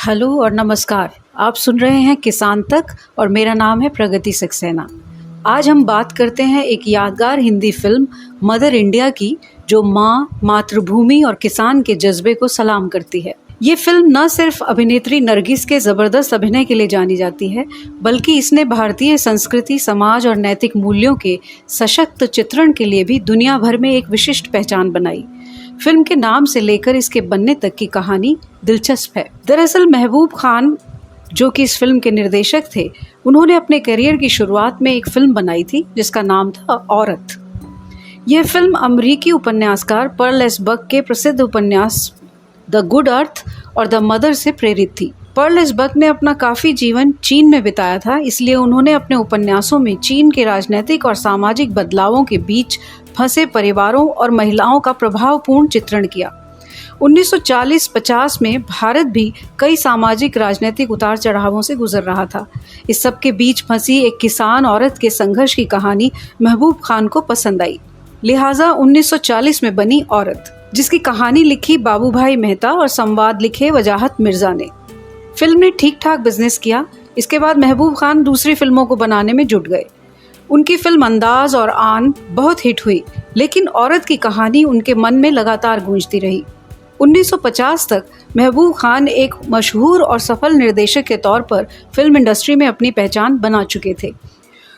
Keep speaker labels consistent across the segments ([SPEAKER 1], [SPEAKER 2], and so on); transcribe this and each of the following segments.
[SPEAKER 1] Hello और नमस्कार। आप सुन रहे हैं किसान तक और मेरा नाम है प्रगति सक्सेना। आज हम बात करते हैं एक यादगार हिंदी फिल्म मदर इंडिया की, जो माँ, मातृभूमि और किसान के जज्बे को सलाम करती है। ये फिल्म न सिर्फ अभिनेत्री नरगिस के ज़बरदस्त अभिनय के लिए जानी जाती है, बल्कि इसने भारतीय संस्कृति, समाज और नैतिक मूल्यों के सशक्त चित्रण के लिए भी दुनिया भर में एक विशिष्ट पहचान बनाई। फिल्म के नाम से लेकर इसके बनने तक की कहानी दिलचस्प है। दरअसल महबूब खान, जो कि इस फिल्म के निर्देशक थे, उन्होंने अपने करियर की शुरुआत में एक फिल्म बनाई थी जिसका नाम था औरत। यह फिल्म अमरीकी उपन्यासकार पर्ल एस बक के प्रसिद्ध उपन्यास द गुड अर्थ और द मदर से प्रेरित थी। पर्ल एस बक ने अपना काफी जीवन चीन में बिताया था, इसलिए उन्होंने अपने उपन्यासों में चीन के राजनीतिक और सामाजिक बदलावों के बीच फंसे परिवारों और महिलाओं का प्रभावपूर्ण चित्रण किया। 1940-50 में भारत भी कई सामाजिक राजनीतिक उतार चढ़ावों से गुजर रहा था। इस सब के बीच फंसी एक किसान औरत के संघर्ष की कहानी महबूब खान को पसंद आई। लिहाजा 1940 में बनी औरत, जिसकी कहानी लिखी बाबूभाई मेहता और संवाद लिखे वजाहत मिर्जा ने। फिल्म ने ठीक ठाक बिजनेस किया। इसके बाद महबूब खान दूसरी फिल्मों को बनाने में जुट गए। उनकी फिल्म अंदाज और आन बहुत हिट हुई, लेकिन औरत की कहानी उनके मन में लगातार गूंजती रही। 1950 तक महबूब खान एक मशहूर और सफल निर्देशक के तौर पर फिल्म इंडस्ट्री में अपनी पहचान बना चुके थे,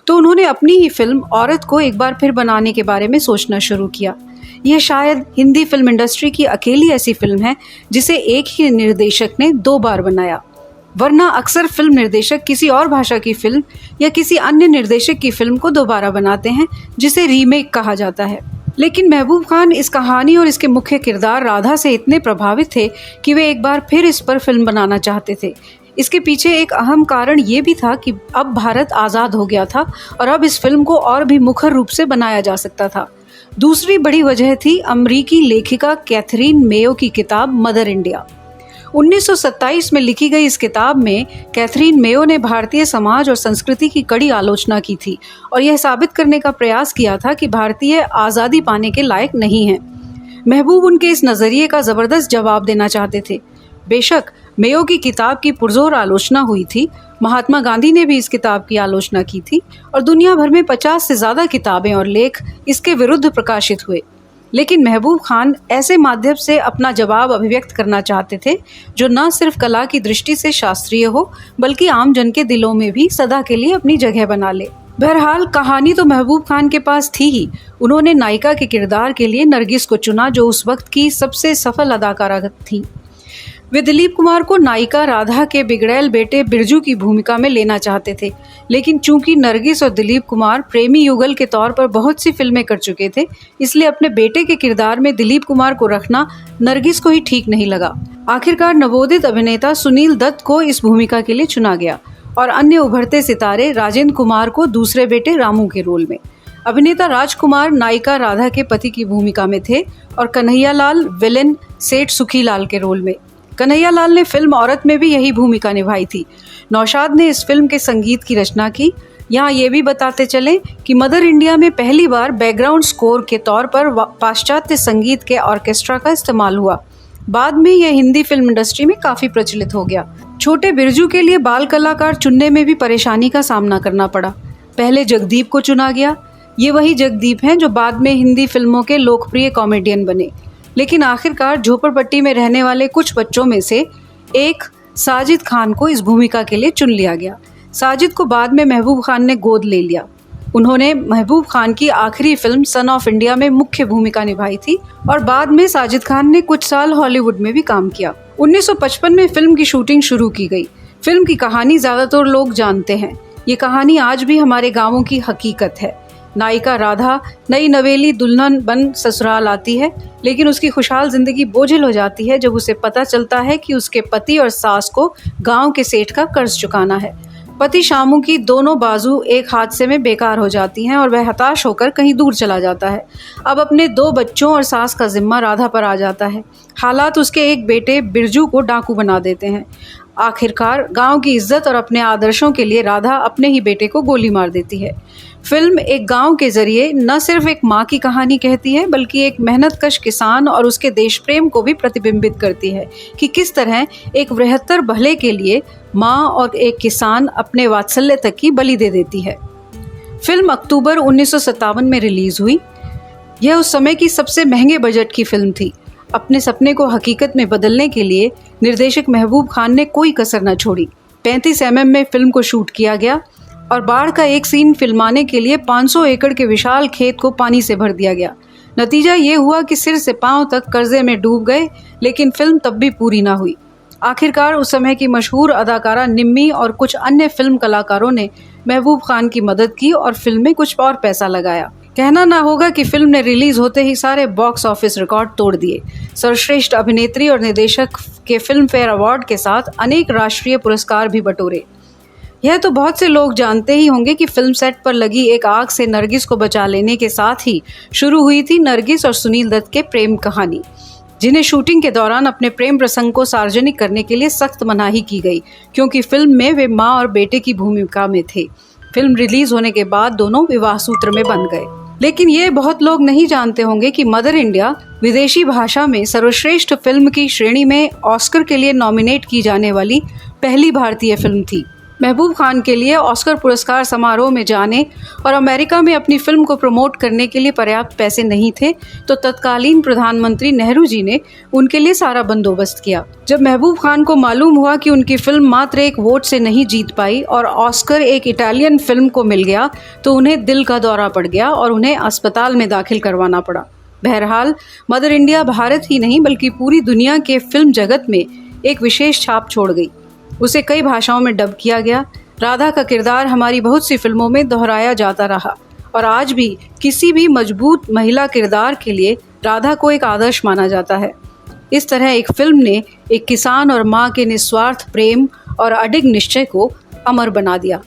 [SPEAKER 1] तो उन्होंने अपनी ही फिल्म औरत को एक बार फिर बनाने के बारे में सोचना शुरू किया। यह शायद हिंदी फिल्म इंडस्ट्री की अकेली ऐसी फिल्म है जिसे एक ही निर्देशक ने 2 बार बनाया, वरना अक्सर फिल्म निर्देशक किसी और भाषा की फिल्म या किसी अन्य निर्देशक की फिल्म को दोबारा बनाते हैं, जिसे रीमेक कहा जाता है। लेकिन महबूब खान इस कहानी और इसके मुख्य किरदार राधा से इतने प्रभावित थे कि वे एक बार फिर इस पर फिल्म बनाना चाहते थे। इसके पीछे एक अहम कारण ये भी था कि अब भारत आज़ाद हो गया था और अब इस फिल्म को और भी मुखर रूप से बनाया जा सकता था। दूसरी बड़ी वजह थी अमरीकी लेखिका कैथरीन मेयो की किताब मदर इंडिया। 1927 में लिखी गई इस किताब में कैथरीन मेयो ने भारतीय समाज और संस्कृति की कड़ी आलोचना की थी और यह साबित करने का प्रयास किया था कि भारतीय आज़ादी पाने के लायक नहीं हैं। महबूब उनके इस नज़रिए का ज़बरदस्त जवाब देना चाहते थे। बेशक मेयो की किताब की पुरजोर आलोचना हुई थी। महात्मा गांधी ने भी इस किताब की आलोचना की थी और दुनिया भर में 50 से ज़्यादा किताबें और लेख इसके विरुद्ध प्रकाशित हुए। लेकिन महबूब खान ऐसे माध्यम से अपना जवाब अभिव्यक्त करना चाहते थे जो न सिर्फ कला की दृष्टि से शास्त्रीय हो, बल्कि आम जन के दिलों में भी सदा के लिए अपनी जगह बना ले। बहरहाल कहानी तो महबूब खान के पास थी ही। उन्होंने नायिका के किरदार के लिए नरगिस को चुना, जो उस वक्त की सबसे सफल अदाकारा थी। वे दिलीप कुमार को नायिका राधा के बिगड़ैल बेटे बिरजू की भूमिका में लेना चाहते थे, लेकिन चूंकि नरगिस और दिलीप कुमार प्रेमी युगल के तौर पर बहुत सी फिल्में कर चुके थे, इसलिए अपने बेटे के किरदार में दिलीप कुमार को रखना नरगिस को ही ठीक नहीं लगा। आखिरकार नवोदित अभिनेता सुनील दत्त को इस भूमिका के लिए चुना गया और अन्य उभरते सितारे राजेंद्र कुमार को दूसरे बेटे रामू के रोल में। अभिनेता राजकुमार नायिका राधा के पति की भूमिका में थे और कन्हैयालाल विलेन सेठ सुखीलाल के रोल में। कन्हैयालाल ने फिल्म औरत में भी यही भूमिका निभाई थी। नौशाद ने इस फिल्म के संगीत की रचना की। यहाँ ये भी बताते चलें कि मदर इंडिया में पहली बार बैकग्राउंड स्कोर के तौर पर पाश्चात्य संगीत के ऑर्केस्ट्रा का इस्तेमाल हुआ। बाद में यह हिंदी फिल्म इंडस्ट्री में काफ़ी प्रचलित हो गया। छोटे बिरजू के लिए बाल कलाकार चुनने में भी परेशानी का सामना करना पड़ा। पहले जगदीप को चुना गया। ये वही जगदीप हैं जो बाद में हिंदी फिल्मों के लोकप्रिय कॉमेडियन बने। लेकिन आखिरकार झोपड़पट्टी में रहने वाले कुछ बच्चों में से एक साजिद खान को इस भूमिका के लिए चुन लिया गया। साजिद को बाद में महबूब खान ने गोद ले लिया। उन्होंने महबूब खान की आखिरी फिल्म सन ऑफ इंडिया में मुख्य भूमिका निभाई थी और बाद में साजिद खान ने कुछ साल हॉलीवुड में भी काम किया। 1955 में फिल्म की शूटिंग शुरू की गई। फिल्म की कहानी ज़्यादातर लोग जानते हैं। ये कहानी आज भी हमारे गाँवों की हकीकत है। नायिका राधा नई नवेली दुल्हन बन ससुराल आती है, लेकिन उसकी खुशहाल जिंदगी बोझिल हो जाती है जब उसे पता चलता है कि उसके पति और सास को गांव के सेठ का कर्ज चुकाना है। पति शामू की दोनों बाजू एक हादसे में बेकार हो जाती हैं और वह हताश होकर कहीं दूर चला जाता है। अब अपने 2 बच्चों और सास का जिम्मा राधा पर आ जाता है। हालात उसके एक बेटे बिरजू को डाकू बना देते हैं। आखिरकार गांव की इज्जत और अपने आदर्शों के लिए राधा अपने ही बेटे को गोली मार देती है। फिल्म एक गांव के जरिए न सिर्फ एक माँ की कहानी कहती है, बल्कि एक मेहनतकश किसान और उसके देश प्रेम को भी प्रतिबिंबित करती है कि किस तरह एक बृहत्तर भले के लिए माँ और एक किसान अपने वात्सल्य तक की बलि दे देती है। फिल्म अक्टूबर 1957 में रिलीज हुई। यह उस समय की सबसे महंगे बजट की फिल्म थी। अपने सपने को हकीकत में बदलने के लिए निर्देशक महबूब खान ने कोई कसर न छोड़ी। 35 mm में फिल्म को शूट किया गया और बाढ़ का एक सीन फिल्माने के लिए 500 एकड़ के विशाल खेत को पानी से भर दिया गया। नतीजा ये हुआ कि सिर से पांव तक कर्जे में डूब गए, लेकिन फिल्म तब भी पूरी ना हुई। आखिरकार उस समय की मशहूर अदाकारा निम्मी और कुछ अन्य फिल्म कलाकारों ने महबूब खान की मदद की और फिल्म में कुछ और पैसा लगाया। कहना ना होगा कि फिल्म ने रिलीज होते ही सारे बॉक्स ऑफिस रिकॉर्ड तोड़ दिए। सर्वश्रेष्ठ अभिनेत्री और निर्देशक के फिल्म फेयर अवार्ड के साथ अनेक राष्ट्रीय पुरस्कार भी बटोरे। यह तो बहुत से लोग जानते ही होंगे कि फिल्म सेट पर लगी एक आग से नरगिस को बचा लेने के साथ ही शुरू हुई थी नरगिस और सुनील दत्त के प्रेम कहानी, जिन्हें शूटिंग के दौरान अपने प्रेम प्रसंग को सार्वजनिक करने के लिए सख्त मनाही की गई, क्योंकि फिल्म में वे माँ और बेटे की भूमिका में थे। फिल्म रिलीज होने के बाद दोनों विवाह सूत्र में बंध गए। लेकिन ये बहुत लोग नहीं जानते होंगे कि मदर इंडिया विदेशी भाषा में सर्वश्रेष्ठ फिल्म की श्रेणी में ऑस्कर के लिए नॉमिनेट की जाने वाली पहली भारतीय फिल्म थी। महबूब खान के लिए ऑस्कर पुरस्कार समारोह में जाने और अमेरिका में अपनी फिल्म को प्रमोट करने के लिए पर्याप्त पैसे नहीं थे, तो तत्कालीन प्रधानमंत्री नेहरू जी ने उनके लिए सारा बंदोबस्त किया। जब महबूब खान को मालूम हुआ कि उनकी फिल्म मात्र एक वोट से नहीं जीत पाई और ऑस्कर एक इटालियन फिल्म को मिल गया, तो उन्हें दिल का दौरा पड़ गया और उन्हें अस्पताल में दाखिल करवाना पड़ा। बहरहाल मदर इंडिया भारत ही नहीं बल्कि पूरी दुनिया के फिल्म जगत में एक विशेष छाप छोड़ गई। उसे कई भाषाओं में डब किया गया। राधा का किरदार हमारी बहुत सी फिल्मों में दोहराया जाता रहा और आज भी किसी भी मजबूत महिला किरदार के लिए राधा को एक आदर्श माना जाता है। इस तरह एक फिल्म ने एक किसान और माँ के निस्वार्थ प्रेम और अडिग निश्चय को अमर बना दिया।